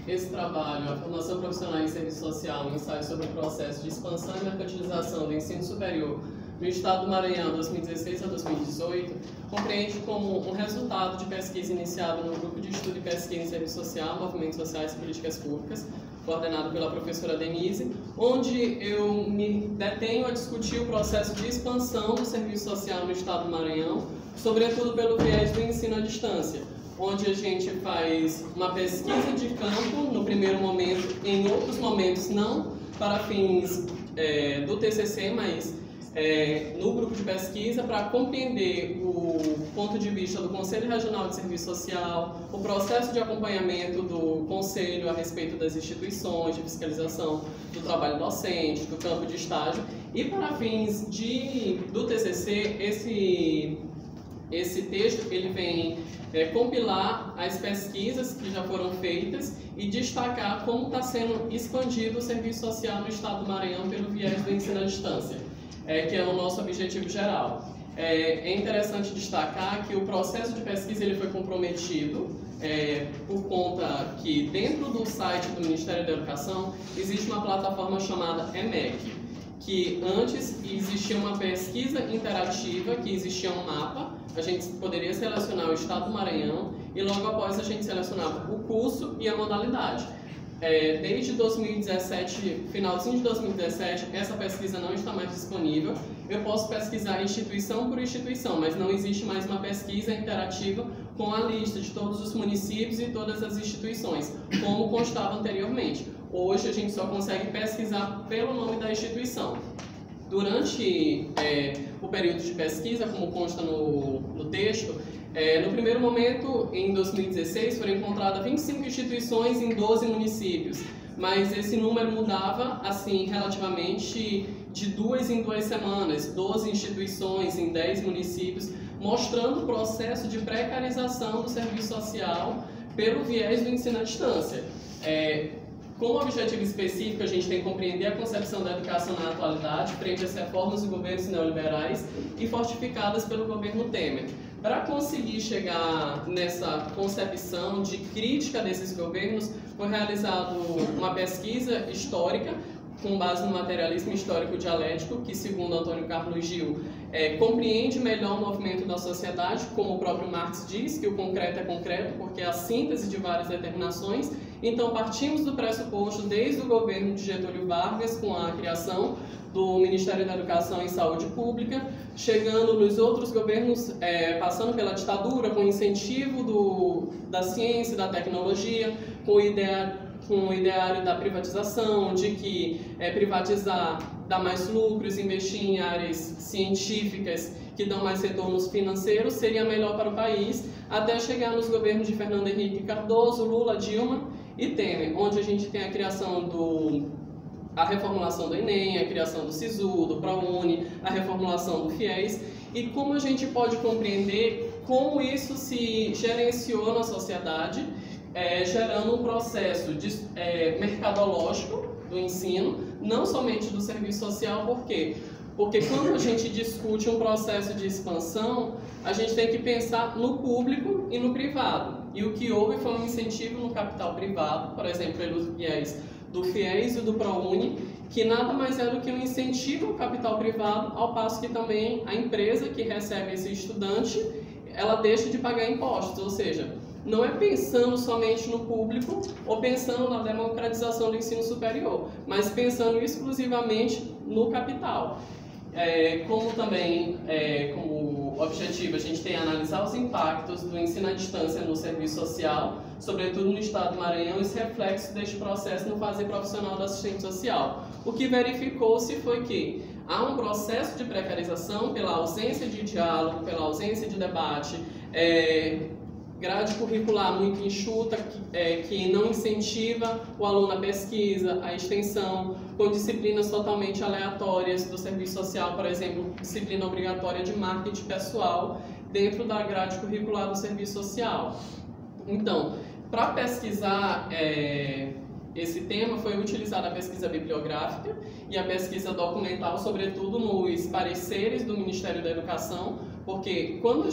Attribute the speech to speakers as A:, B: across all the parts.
A: esse trabalho, a formação profissional em serviço social, um ensaio sobre o processo de expansão e mercantilização do ensino superior no estado do Maranhão, 2016 a 2018, compreende como um resultado de pesquisa iniciada no Grupo de Estudo e Pesquisa em Serviço Social, Movimentos Sociais e Políticas Públicas, coordenado pela professora Denise, onde eu me detenho a discutir o processo de expansão do serviço social no estado do Maranhão, sobretudo pelo viés do ensino à distância, onde a gente faz uma pesquisa de campo no primeiro momento, em outros momentos não para fins do TCC, mas no grupo de pesquisa para compreender o ponto de vista do Conselho Regional de Serviço Social, o processo de acompanhamento do Conselho a respeito das instituições de fiscalização do trabalho docente, do campo de estágio, e para fins do TCC, esse texto ele vem compilar as pesquisas que já foram feitas e destacar como está sendo expandido o serviço social no estado do Maranhão pelo viés do ensino à distância, que é o nosso objetivo geral. É interessante destacar que o processo de pesquisa ele foi comprometido por conta que dentro do site do Ministério da Educação existe uma plataforma chamada EMEC, que antes existia uma pesquisa interativa, que existia um mapa, a gente poderia selecionar o estado do Maranhão e logo após a gente selecionava o curso e a modalidade. Desde 2017, finalzinho de 2017, essa pesquisa não está mais disponível. Eu posso pesquisar instituição por instituição, mas não existe mais uma pesquisa interativa com a lista de todos os municípios e todas as instituições, como constava anteriormente. Hoje a gente só consegue pesquisar pelo nome da instituição. Durante o período de pesquisa, como consta no texto, no primeiro momento, em 2016, foram encontradas 25 instituições em 12 municípios, mas esse número mudava, assim, relativamente de 2 em 2 semanas, 12 instituições em 10 municípios, mostrando o processo de precarização do serviço social pelo viés do ensino à distância. Como objetivo específico, a gente tem que compreender a concepção da educação na atualidade frente às reformas dos governos neoliberais e fortificadas pelo governo Temer. Para conseguir chegar nessa concepção de crítica desses governos, foi realizada uma pesquisa histórica com base no materialismo histórico dialético, que, segundo Antônio Carlos Gil, compreende melhor o movimento da sociedade, como o próprio Marx diz, que o concreto é concreto, porque é a síntese de várias determinações. Então, partimos do pressuposto desde o governo de Getúlio Vargas, com a criação do Ministério da Educação e Saúde Pública, chegando nos outros governos, passando pela ditadura, com o incentivo da ciência e da tecnologia, com o ideário da privatização, de que privatizar dá mais lucros, investir em áreas científicas que dão mais retornos financeiros seria melhor para o país, até chegar nos governos de Fernando Henrique Cardoso, Lula, Dilma e Temer, onde a gente tem a criação a reformulação do Enem, a criação do SISU, do ProUni, a reformulação do FIES, e como a gente pode compreender como isso se gerenciou na sociedade, gerando um processo mercadológico do ensino, não somente do serviço social. Por quê? Porque quando a gente discute um processo de expansão, a gente tem que pensar no público e no privado. E o que houve foi um incentivo no capital privado, por exemplo, pelos viés do FIES e do ProUni, que nada mais é do que um incentivo ao capital privado, ao passo que também a empresa que recebe esse estudante, ela deixa de pagar impostos, ou seja, não é pensando somente no público ou pensando na democratização do ensino superior, mas pensando exclusivamente no capital. Como também, como objetivo, a gente tem analisar os impactos do ensino à distância no serviço social, sobretudo no estado do Maranhão, e os reflexos deste processo no fazer profissional do assistente social. O que verificou-se foi que há um processo de precarização pela ausência de diálogo, pela ausência de debate, grade curricular muito enxuta, que não incentiva o aluno à pesquisa, à extensão, com disciplinas totalmente aleatórias do serviço social, por exemplo, disciplina obrigatória de marketing pessoal dentro da grade curricular do serviço social. Então, para pesquisar esse tema, foi utilizada a pesquisa bibliográfica e a pesquisa documental, sobretudo nos pareceres do Ministério da Educação, porque quando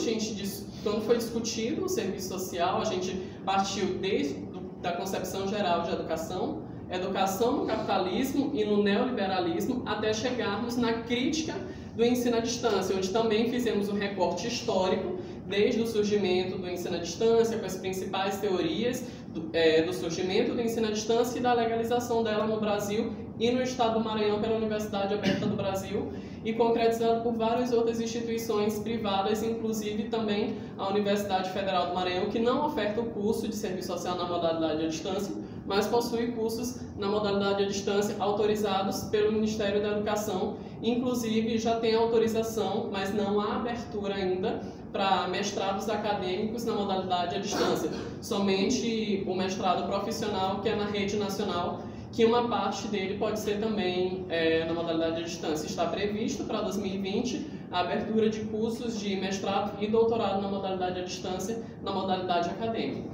A: foi discutido o serviço social, a gente partiu desde da concepção geral de educação, educação no capitalismo e no neoliberalismo, até chegarmos na crítica do ensino à distância, onde também fizemos um recorte histórico, desde o surgimento do ensino à distância, com as principais teorias do surgimento do ensino à distância e da legalização dela no Brasil e no estado do Maranhão pela Universidade Aberta do Brasil, e concretizado por várias outras instituições privadas, inclusive também a Universidade Federal do Maranhão, que não oferta o curso de serviço social na modalidade à distância, mas possui cursos na modalidade à distância autorizados pelo Ministério da Educação. Inclusive já tem autorização, mas não há abertura ainda para mestrados acadêmicos na modalidade à distância. Somente o mestrado profissional, que é na rede nacional, que uma parte dele pode ser também na modalidade à distância. Está previsto para 2020 a abertura de cursos de mestrado e doutorado na modalidade à distância, na modalidade acadêmica.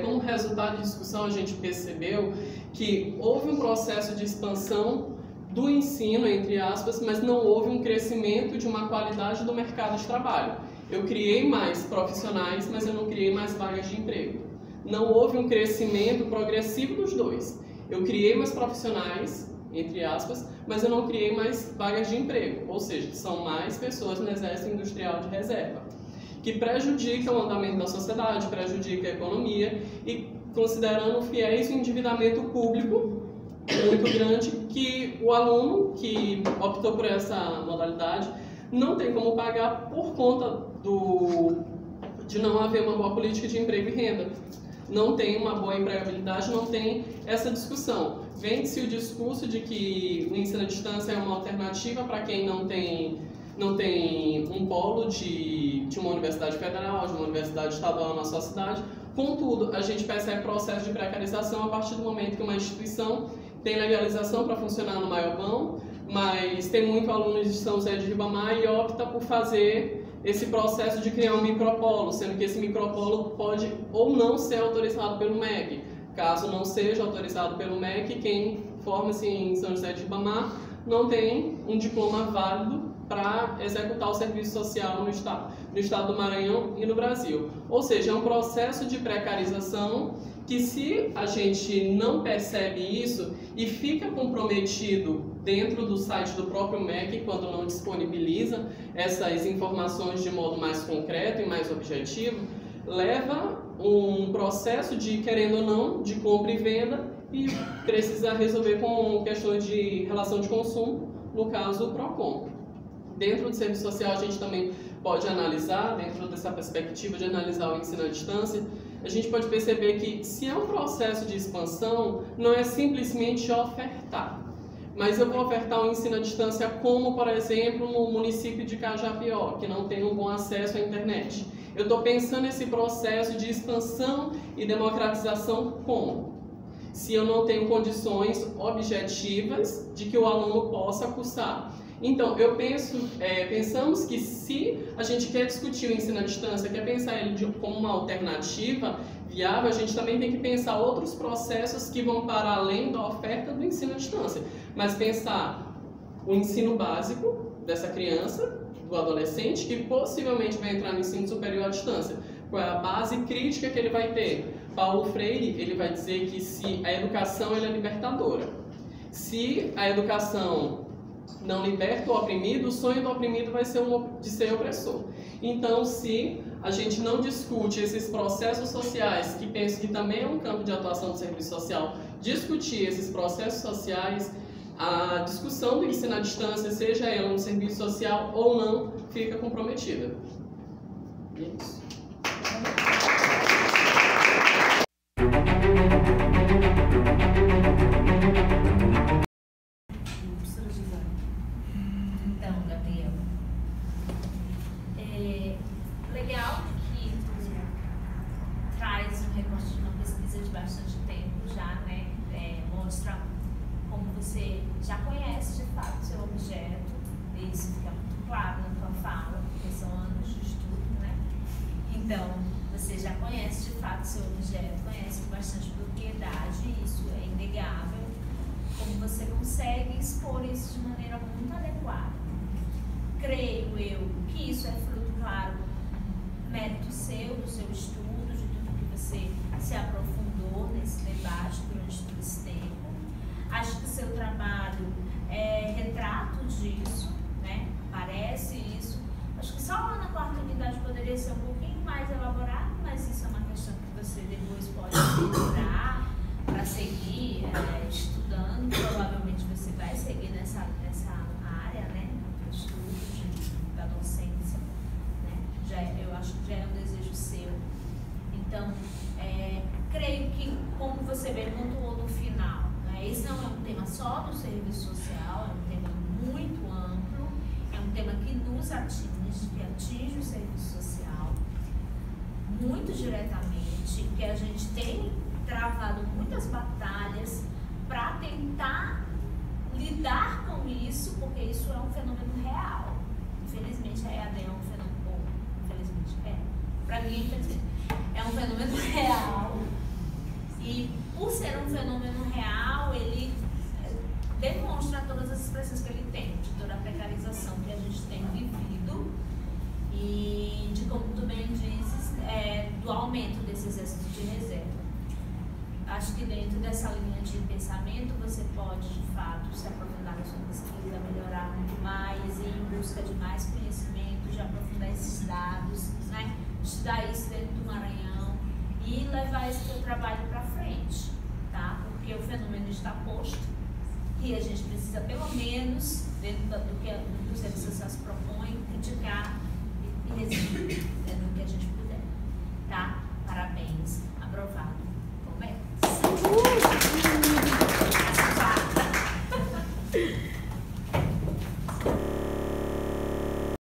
A: Como resultado de discussão, a gente percebeu que houve um processo de expansão do ensino, entre aspas, mas não houve um crescimento de uma qualidade do mercado de trabalho. Eu criei mais profissionais, mas eu não criei mais vagas de emprego. Não houve um crescimento progressivo dos dois. Eu criei mais profissionais, entre aspas, mas eu não criei mais vagas de emprego, ou seja, são mais pessoas no exército industrial de reserva, que prejudica o andamento da sociedade, prejudica a economia e, considerando fiéis o endividamento público muito grande, que o aluno que optou por essa modalidade não tem como pagar por conta de não haver uma boa política de emprego e renda. Não tem uma boa empregabilidade, não tem essa discussão. Vende-se o discurso de que o ensino à distância é uma alternativa para quem não tem um polo de uma universidade federal, de uma universidade estadual na sua cidade. Contudo, a gente percebe processo de precarização a partir do momento que uma instituição tem legalização para funcionar no Maiobão, mas tem muito aluno de São José de Ribamar e opta por fazer esse processo de criar um micropolo, sendo que esse micropolo pode ou não ser autorizado pelo MEC. Caso não seja autorizado pelo MEC, quem forma-se em São José de Ribamar não tem um diploma válido para executar o serviço social no estado do Maranhão e no Brasil. Ou seja, é um processo de precarização que, se a gente não percebe isso e fica comprometido dentro do site do próprio MEC, quando não disponibiliza essas informações de modo mais concreto e mais objetivo, leva um processo de, querendo ou não, de compra e venda, e precisa resolver com questões de relação de consumo, no caso o PROCON. Dentro do serviço social, a gente também pode analisar, dentro dessa perspectiva de analisar o ensino à distância, a gente pode perceber que, se é um processo de expansão, não é simplesmente ofertar. Mas eu vou ofertar um ensino à distância como, por exemplo, no município de Cajapió, que não tem um bom acesso à internet. Eu estou pensando nesse processo de expansão e democratização como? Se eu não tenho condições objetivas de que o aluno possa cursar. Então, pensamos que, se a gente quer discutir o ensino à distância, quer pensar ele como uma alternativa viável, a gente também tem que pensar outros processos que vão para além da oferta do ensino à distância. Mas pensar o ensino básico dessa criança, do adolescente, que possivelmente vai entrar no ensino superior à distância. Qual é a base crítica que ele vai ter? Paulo Freire, ele vai dizer que se a educação ela é libertadora. Se a educação não liberta o oprimido, o sonho do oprimido vai ser de ser opressor. Então, se a gente não discute esses processos sociais, que penso que também é um campo de atuação do serviço social, discutir esses processos sociais, a discussão do ensino à distância, seja ela no serviço social ou não, fica comprometida. E é isso.
B: Então, Gabriel, legal que traz um recorte de uma pesquisa de bastante tempo já, né? Mostra como você já conhece de fato seu objeto, isso fica muito claro na tua fala, porque são anos de estudo, né? Então, você já conhece de fato seu objeto, conhece com bastante propriedade, isso é inegável. Como você consegue expor isso de maneira muito adequada. Creio eu que isso é fruto, claro, mérito seu, do seu estudo, de tudo que você você se aprofundou nesse debate durante todo esse tempo. Acho que o seu trabalho é retrato disso, né? Parece isso. Acho que só lá na quarta unidade poderia ser um pouquinho mais elaborado, mas isso é uma questão que você depois pode melhorar para seguir estudando. Provavelmente você vai seguir nessa área, né? Estudo da docência, né? Eu acho que já é um desejo seu. Então, creio que, como você bem pontuou no final, né? Esse não é um tema só do serviço social, é um tema muito amplo, é um tema que nos atinge, que atinge o serviço social muito diretamente, que a gente tem travado muitas batalhas para tentar lidar com isso, porque isso é um fenômeno real. Infelizmente, a EAD é um fenômeno, infelizmente, para mim, infelizmente, é um fenômeno real. E por ser um fenômeno real, ele demonstra todas as expressões que ele tem, de toda a precarização que a gente tem vivido e de, como tu bem dizes, do aumento desse exército de reserva. Acho que dentro dessa linha de pensamento você pode, de fato, se aprofundar na sua pesquisa, melhorar muito mais, ir em busca de mais conhecimento, de aprofundar esses dados, né? Estudar isso dentro do Maranhão e levar esse seu trabalho para frente, tá? Porque o fenômeno está posto e a gente precisa, pelo menos, dentro do que o serviço social se propõe, criticar